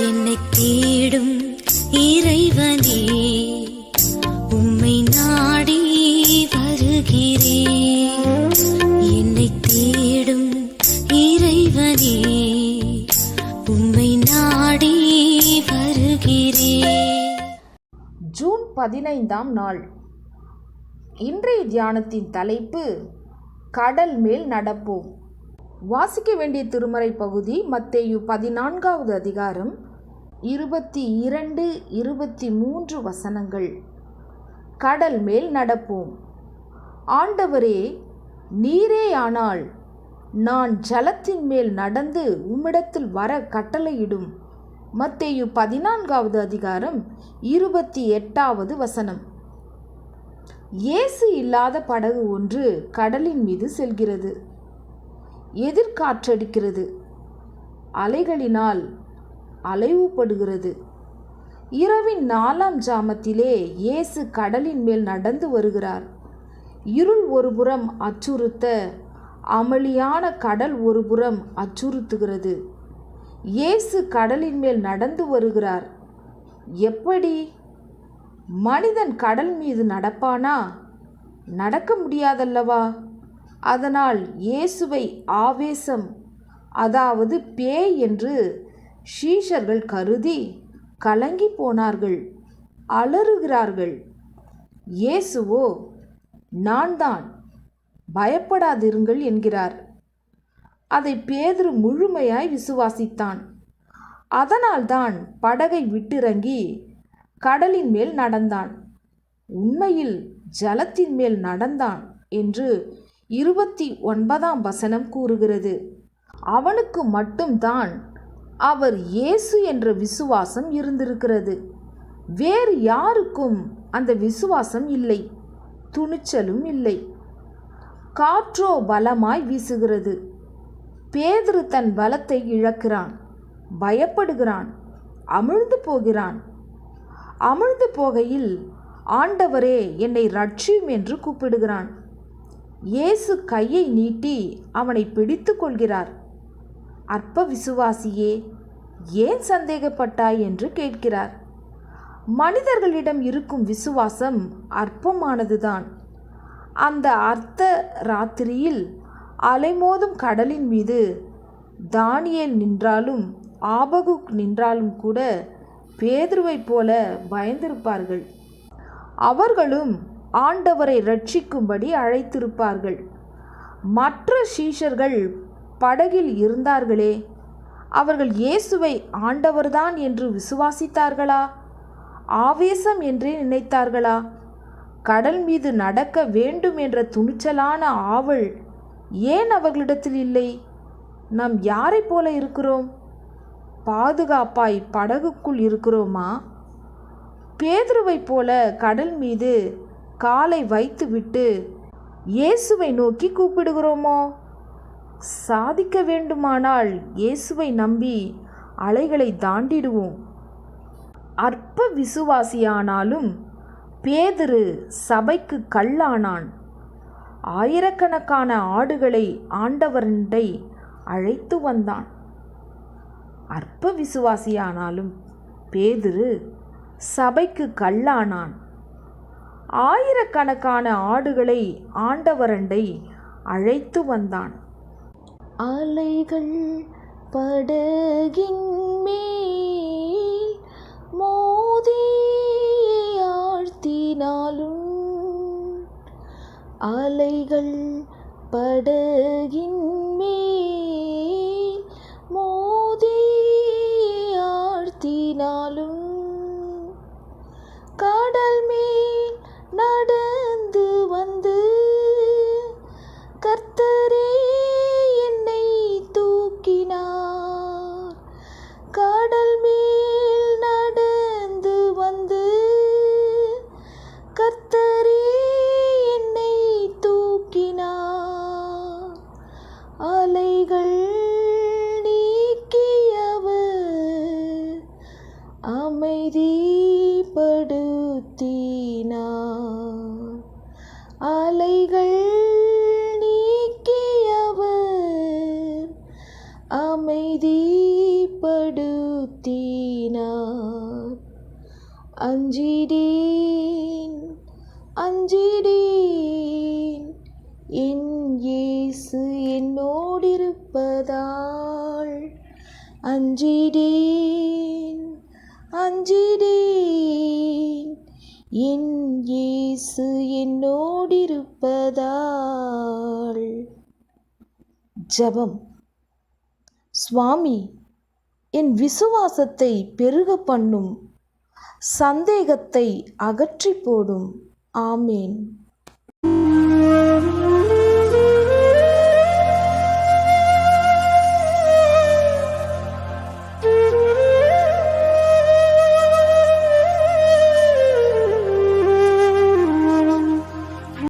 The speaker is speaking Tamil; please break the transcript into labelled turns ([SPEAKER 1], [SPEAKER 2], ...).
[SPEAKER 1] என்னை தேடும் இறைவனே, உம்மை நாடி வருகிறேன். என்னை தேடும் இறைவனே, உம்மை நாடி வருகிறேன்.
[SPEAKER 2] ஜூன் 15ஆம் நாள். இன்றைய தியானத்தின் தலைப்பு கடல் மேல் நடப்போம். வாசிக்க வேண்டிய திருமறை பகுதி மத்தேயு 14வது அதிகாரம் 22, 23 வசனங்கள். கடல் மேல் நடப்போம். ஆண்டவரே, நீரேயானால் நான் ஜலத்தின் மேல் நடந்து உம்மிடத்தில் வர கட்டளையிடும். மத்தேயு 14வது அதிகாரம் 28வது வசனம். இயேசு இல்லாத படகு ஒன்று கடலின் மீது செல்கிறது. எதிர்காற்றடிக்கிறது. அலைகளினால் அலைவுபடுகிறது. இரவின் 4ஆம் ஜாமத்திலே இயேசு கடலின் மேல் நடந்து வருகிறார். இருள் ஒருபுறம் அச்சுறுத்த, அமளியான கடல் ஒருபுறம் அச்சுறுத்துகிறது. இயேசு கடலின் மேல் நடந்து வருகிறார். எப்படி? மனிதன் கடல் மீது நடப்பானா? நடக்க முடியாதல்லவா? அதனால் இயேசுவை ஆவேசம், அதாவது பேய் என்று சீஷர்கள் கருதி கலங்கி போனார்கள், அலறுகிறார்கள். இயேசுவோ, நான் தான், பயப்படாதிருங்கள் என்கிறார். அதை பேதுரு முழுமையாய் விசுவாசித்தான். அதனால்தான் படகை விட்டிறங்கி கடலின் மேல் நடந்தான். உண்மையில் ஜலத்தின் மேல் நடந்தான் என்று 29ஆம் வசனம் கூறுகிறது. அவனுக்கு மட்டும்தான் அவர் இயேசு என்ற விசுவாசம் இருந்திருக்கிறது. வேறு யாருக்கும் அந்த விசுவாசம் இல்லை, துணிச்சலும் இல்லை. காற்றோ பலமாய் வீசுகிறது. பேதுரு தன் பலத்தை இழக்கிறான், பயப்படுகிறான், அமிழ்ந்து போகிறான். அமிழ்ந்து போகையில் ஆண்டவரே, என்னை ரட்சியும் என்று கூப்பிடுகிறான். இயேசு கையை நீட்டி அவனை பிடித்து கொள்கிறார். அற்ப விசுவாசியே, ஏன் சந்தேகப்பட்டாய் என்று கேட்கிறார். மனிதர்களிடம் இருக்கும் விசுவாசம் அற்பமானதுதான். அந்த அர்த்த ராத்திரியில் அலைமோதும் கடலின் மீது தானியேல் நின்றாலும் ஆபகுக் நின்றாலும் கூட பேதுருவைப் போல பயந்திருப்பார்கள். அவர்களும் ஆண்டவரை ரட்சிக்கும்படி அழைத்திருப்பார்கள். மற்ற சீஷர்கள் படகில் இருந்தார்களே, அவர்கள் இயேசுவை ஆண்டவர்தான் என்று விசுவாசித்தார்களா? ஆவேசம் என்றே நினைத்தார்களா? கடல் மீது நடக்க வேண்டும் என்ற துணிச்சலான ஆவல் ஏன் அவர்களிடத்தில் இல்லை? நாம் யாரை போல இருக்கிறோம்? பாதுகாப்பாய் படகுக்குள் இருக்கிறோமா? பேதுருவைப் போல கடல் மீது காலை வைத்துவிட்டு இயேசுவை நோக்கி கூப்பிடுகிறோமோ? சாதிக்க வேண்டுமானால் இயேசுவை நம்பி அலைகளை தாண்டிடுவோம். அற்ப விசுவாசியானாலும் பேதுரு சபைக்கு கல்லானான். ஆயிரக்கணக்கான ஆடுகளை ஆண்டவரண்டை அழைத்து வந்தான். அற்ப விசுவாசியானாலும் பேதுரு சபைக்கு கல்லானான். ஆயிரக்கணக்கான ஆடுகளை ஆண்டவரண்டை அழைத்து வந்தான். அலைகள் படகின் மேல் மோதி ஆழ்த்தினாலும், அலைகள் படகின் மேல் மோதி ஆழ்த்தினாலும், கடல் மேல் நடந்து வந்து கர்த்தரே என்னை தூக்கினார். கடல் மேல் நடந்து வந்து கர்த்தரே என்னை தூக்கினார். அலைகள் நீக்கியவர் அமைதிப்படுத்தினார். அலைகள் நீக்கியவர் அமைதிப்படுத்தினார். அஞ்சிடேன் அஞ்சிடேன் என் இயேசு என்னோடிருப்பதால். அஞ்சிடேன் அஞ்சிடேன் என் இயேசு என்னோடிருப்பதால். ஜெபம். சுவாமி, என் விசுவாசத்தை பெருக பண்ணும், சந்தேகத்தை அகற்றி போடும். ஆமேன்.